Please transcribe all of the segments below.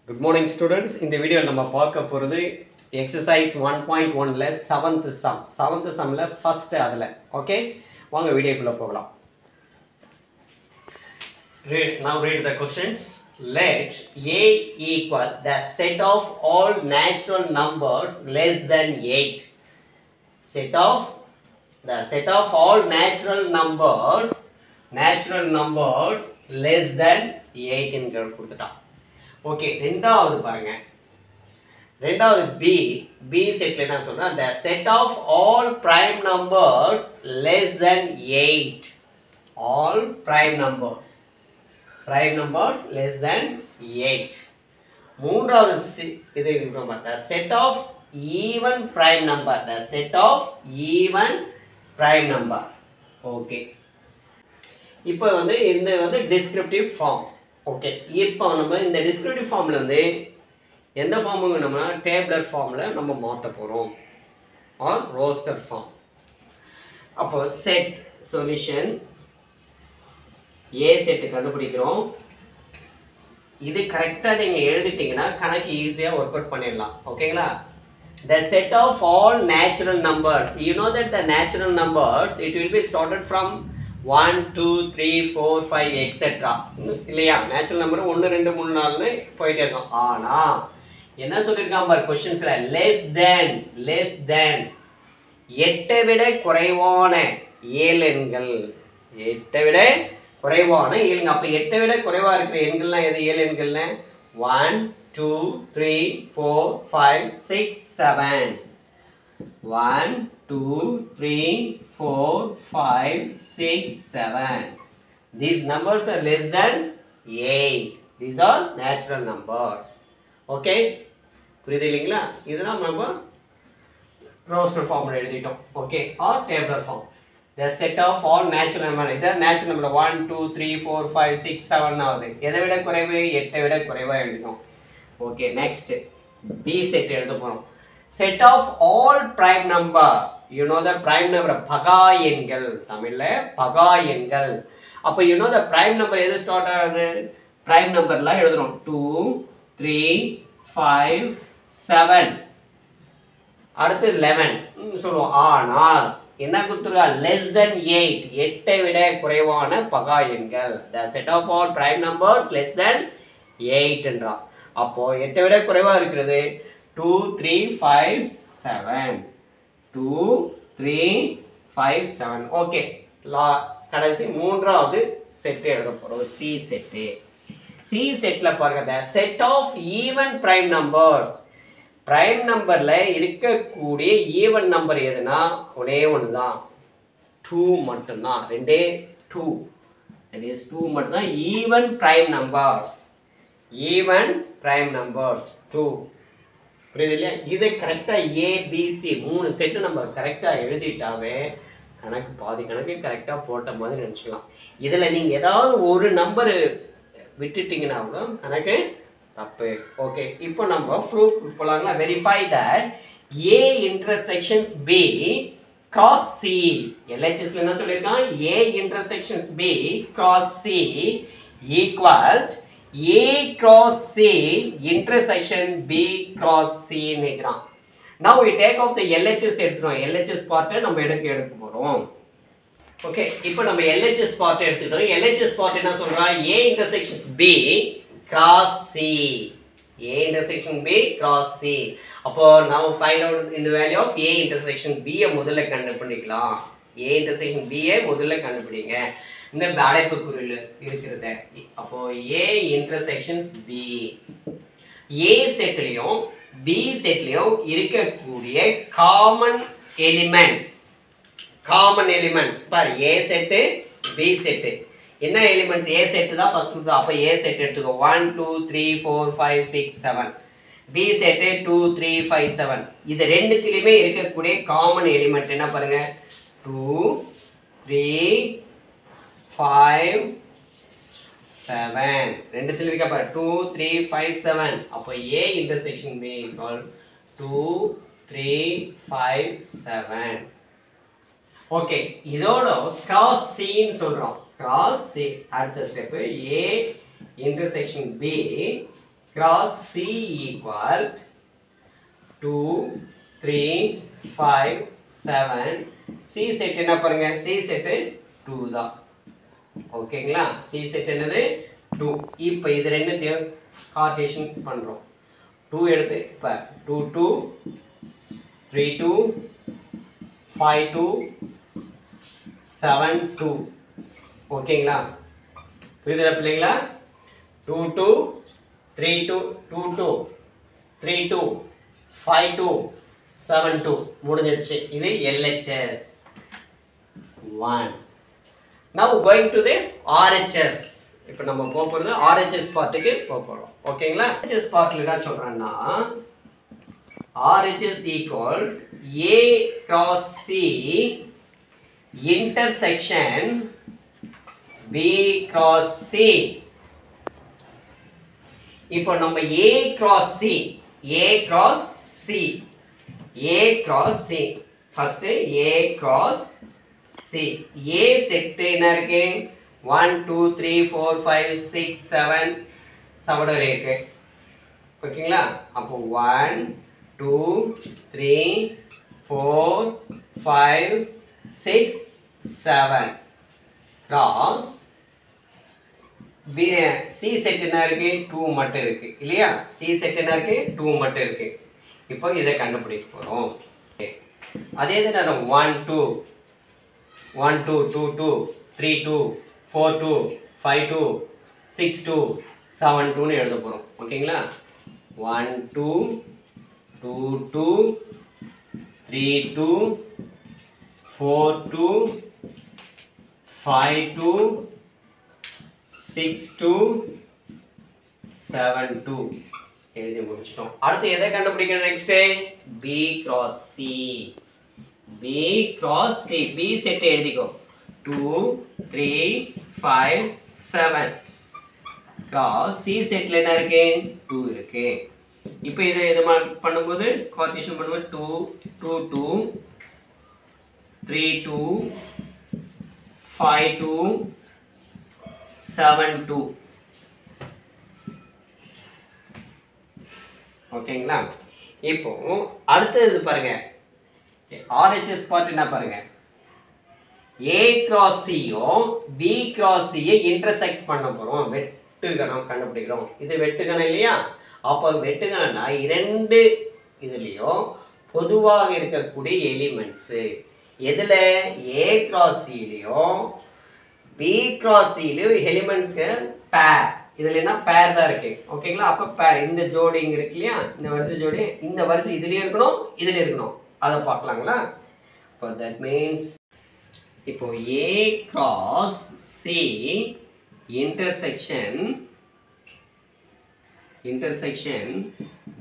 Good morning students. In the video நம்ம பார்க்க போறது exercise 1.1 ல 7th sum. 7th sum ல first அதுல. Okay? வாங்க வீடியோக்குள்ள போகலாம். Now read the questions. Let A equal the set of all natural numbers less than 8. Set of all natural numbers less than 8 என்கிற கொடுத்துட்டான். ஓகே ரெண்டாவது பாருங்க ரெண்டாவது b செட்ல என்ன சொல்றா the set of all prime numbers less than 8 all prime numbers less than 8 மூன்றாவது இது the set of even prime number okay இப்போ வந்து இந்த வந்து descriptive form ஓகே இப்போ நம்ம இந்த descriptive formல வந்து எந்த ஃபார்முக்கு நம்ம டேபிளர் ஃபார்ம்ல நம்ம மாத்த போறோம் ஆர் ரோஸ்டர் ஃபார்ம் அப்போ செட் சொல்யூஷன் A செட் கண்டுபிடிக்கிறோம் இது கரெக்ட்டா நீங்க எழுதிட்டீங்கன்னா கணக்கு ஈஸியா வொர்க் அவுட் பண்ணிடலாம் ஓகேங்களா the set of all natural numbers you know that the natural numbers it will be started from 1 2 3 4 5 etc இல்லையா நேச்சுரல் நம்பர் 1 2 3 4 னு போயிட்டே இருக்கும் ஆனா என்ன சொல்லிருக்கான் பார் क्वेश्चंसல less than 8 விட குறைவான ஏழு எண்கள் 8 விட குறைவான ஏழுங்க அப்ப 8 விட குறைவா இருக்கிற எண்கள்லாம் எது ஏழு எண்கள்னா 1 2 3 4 5 6 7 1 2 3 4 5 6 7 these numbers are less than 8 these are natural numbers okay புரியுது இல்லீங்களா இதெல்லாம் நம்ம ரோஸ்டர் ஃபார்ம்ல எழுதிட்டோம் okay or tabular form the set of all natural numbers இது natural number 1 2 3 4 5 6 7 ஆகுது எதை விட குறைவு 8 விட குறைவா எழுதினோம் okay next b செட் எழுத போறோம் set of all prime number you know the prime number பகா எண்கள் தமிழ்ல பகா எண்கள் அப்ப you know the prime number எது ஸ்டார்ட் ஆகுது prime numberலாம் எழுதுறோம் 2 3 5 7 அடுத்து 11 சொல்றோம் ஆனால் என்ன கொடுத்துருக்கா less than 8 8 விட குறைவான பகா எண்கள் the set of all prime numbers less than 8 என்றா அப்போ 8 விட குறைவா இருக்குது 2 3 5 7 2 3 5 7 ஓகே கடைசி மூன்றாவது செட் எழுத போறோம் C செட்ல பாருங்க the set of even prime numbers prime numberல இருக்கக்கூடிய even number எதுனா ஒரே ஒண்ணுதான் 2 மட்டும் தான் ரெண்டே 2 that is 2 மட்டும் தான் even prime numbers 2 புரியுது இல்லையா இதை கரெக்டா A B C மூணு செட் நம்ம கரெக்டா எழுதிட்டாவே கணக்கு பாதி கணக்கு கரெக்டா போட்ட மாதிரி நினைச்சுக்கலாம் இதுல நீங்க ஏதாவது ஒரு நம்பர் விட்டுட்டீங்கன்னா கூட கணக்கு தப்பு ஓகே இப்போ நம்ம ப்ரூஃப் போலாங்களா verify that A intersections B cross C LHSல என்ன சொல்லிருக்கான் A intersections B cross C equal A cross C intersection B cross C நினைக்கிறான் now we take off the LHS எடுத்துறோம் LHS part நம்ம எடுக்க போறோம் ஓகே இப்போ நம்ம LHS part எடுத்துட்டோம் LHS part என்ன சொல்றா A intersections B cross C A intersection B cross C அப்போ now find out in the value of A intersection B முதல்ல கண்டுபிடிக்கலாம் A intersection B முதல்ல கண்டுபிடிங்க இந்த அடைப்புக்குறியில இருக்குது அப்போ A intersections B A செட்லயும் B செட்லயும் இருக்கக்கூடிய காமன் எலிமெண்ட்ஸ் பாரு A செட் B செட் என்ன எலிமெண்ட்ஸ் A செட் தான் ஃபர்ஸ்ட் கொடுத்தா அப்ப A செட் எடுத்துக்கோ 1 2 3 4 5 6 7 B செட் 2 3 5 7 இது ரெண்டுத்திலயுமே இருக்கக்கூடிய காமன் எலிமெண்ட் என்ன பாருங்க 2 3 5 7 ரெண்டுத்துல இருக்க பாரு 2 3 5 7 அப்ப A intersection B equal 2 3 5 7 okay இதோட cross C ன்னு சொல்றோம் cross C அடுத்த step A intersection B cross C equal 2 3 5 7 C set என்ன பாருங்க C set 2 தான் ஓகேங்களா C set என்னது 2 இப்போ இது ரெண்டுத்தையும் கார்ட்டீசியன் பண்றோம் 2 எடுத்து இப்ப 2 2 3 2 5 2 7 2 ஓகேங்களா புரியுதா பிள்ளைங்களா 2 2 3 2 2 2 3 2 5 2 7 2 முடிஞ்சிடுச்சு இது LHS 1 now going to the RHS இப்போ நம்ம போக போறது RHS பார்ட்டுக்கு போக போறோம் ஓகேங்களா RHS பார்ட்ல என்ன சொல்றேன்னா RHS equal A cross C intersection B cross C இப்போ நம்ம A cross C first A cross C A set என்ன இருக்கு 1 2 3 4 5 6 7 7 இருக்கு ஓகேங்களா அப்போ 1 2 3 4 5 6 7 cross C set என்ன இருக்கு 2 மட்டும் இருக்கு இல்லையா C set என்ன இருக்கு 2 மட்டும் இருக்கு இப்போ இதை கண்டுபிடிக்க போறோம் அதே தான் 1 2 1 2 2 2 3 2 4 2 5 2 6 2 7 2 னு எழுத போறோம் ஓகேங்களா 1 2 2 2 3 2 4 2 5 2 6 2 7 2 எழுதி முடிச்சிட்டோம் அடுத்து எதை கண்டுபிடிக்கணும் next B cross C B set எழுதிக்கோ 2 3 5 7 cross C செட்ல என்ன இருக்கு 2 இருக்கு இப்போ இது பண்ணும்போது கார்ட்டீசியன் பண்ணும்போது 2 2 2 3 2 5 2 7 2 ஓகேங்களா இப்போ அடுத்து பாருங்க RHS பார்ட் என்ன பாருங்க A cross C யும் B cross C யை இன்டர்செக்ட் பண்ண போறோம் வெட்டுகணம் கண்டுபிடிக்கிறோம் இது வெட்டுகணம் இல்லையா அப்ப வெட்டுகணம்னா இரண்டு இதுலயும் பொதுவாக இருக்கக்கூடிய எலிமெண்ட்ஸ் எதுல A cross C லயும் B cross C லயும் எலிமெண்ட்ஸ் பேர் இதுல என்ன பேர் தான் இருக்கு ஓகேங்களா அப்ப பேர் இந்த ஜோடி இங்க இருக்கு இல்லையா இந்த வரிசை ஜோடி இந்த வரிசை இதுலயே இருக்கணும் இதுல இருக்கணும் அத பார்க்கலாங்களா so that means இப்போ A cross C intersection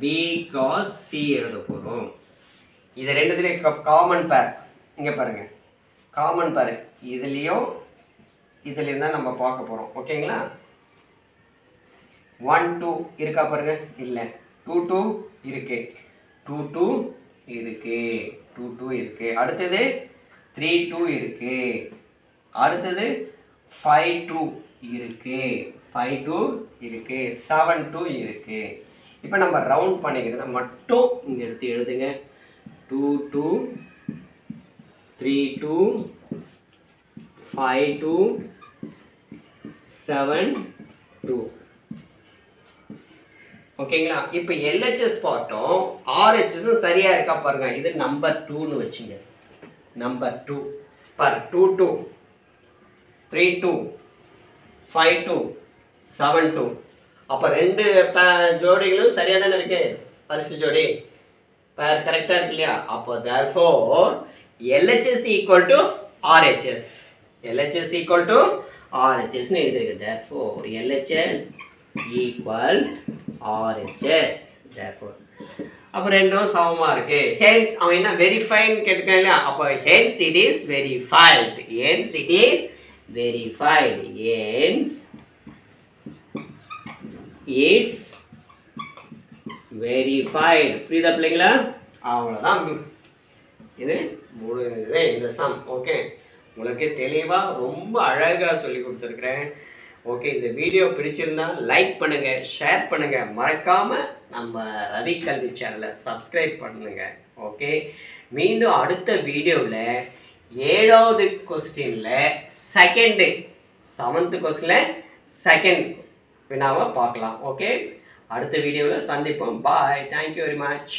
B cross C எழுத போறோம் இது ரெண்டுத்துலயும் காமன் பேர் இங்க பாருங்க காமன் பேர் இதுலயும் இதுலயும் தான் நம்ம பார்க்க போறோம் ஓகேங்களா 1 2 இருக்கா பாருங்க இல்ல 2 2 இருக்கு 2 2 இருக்கு 2 2 இருக்கு அடுத்து 3 2 இருக்கு அடுத்து 5 2 இருக்கு 5 2 இருக்கு 7 2 இருக்கு இப்போ நம்ம ரவுண்ட் பண்ணிக்கிறத மட்டும் இங்க எடுத்து எழுதுங்க 2 2 3 2 5 2 7 2 ஓகேங்களா இப்போ LHS பார்ட்டும் RHS சரியா இருக்கா பாருங்க இது நம்பர் 2 னு வெச்சுங்க நம்பர் 2 பார் 2 2 3 2 5 2 7 2 அப்ப ரெண்டு ஜோடிகளும் சரியா தான இருக்கு வரிசை ஜோடி பேர் கரெக்ட்டா இருக்கு இல்லையா அப்ப therefore LHS equal to RHS LHS equal to RHS னு எழுதிருக்கு therefore LHS equal RHS therefore அப்ப ரெண்டும் சமமா இருக்கு hence அவன் என்ன verified கேட்கறான் இல்லையா அப்ப hence it is verified hence it is verified hence it's verified புரியுதா பிள்ளைங்களா அவ்வளவுதான் இது முடிஞ்சது இந்த சம் ஓகே உங்களுக்கு தெளிவா ரொம்ப அழகா சொல்லி கொடுத்திருக்கேன் ஓகே, இந்த வீடியோ பிடிச்சிருந்தா லைக் பண்ணுங்க, ஷேர் பண்ணுங்க, மறக்காம நம்ம ரவி கல்வி சேனலை சப்ஸ்கிரைப் பண்ணுங்க. ஓகே, மீண்டும் அடுத்த வீடியோவில் 7வது கொஸ்டினில் செகண்டு 7th கொஸ்டினில் செகண்ட் வினாவை பார்க்கலாம். ஓகே, அடுத்த வீடியோவில் சந்திப்போம். பாய், தேங்க்யூ வெரி மச்.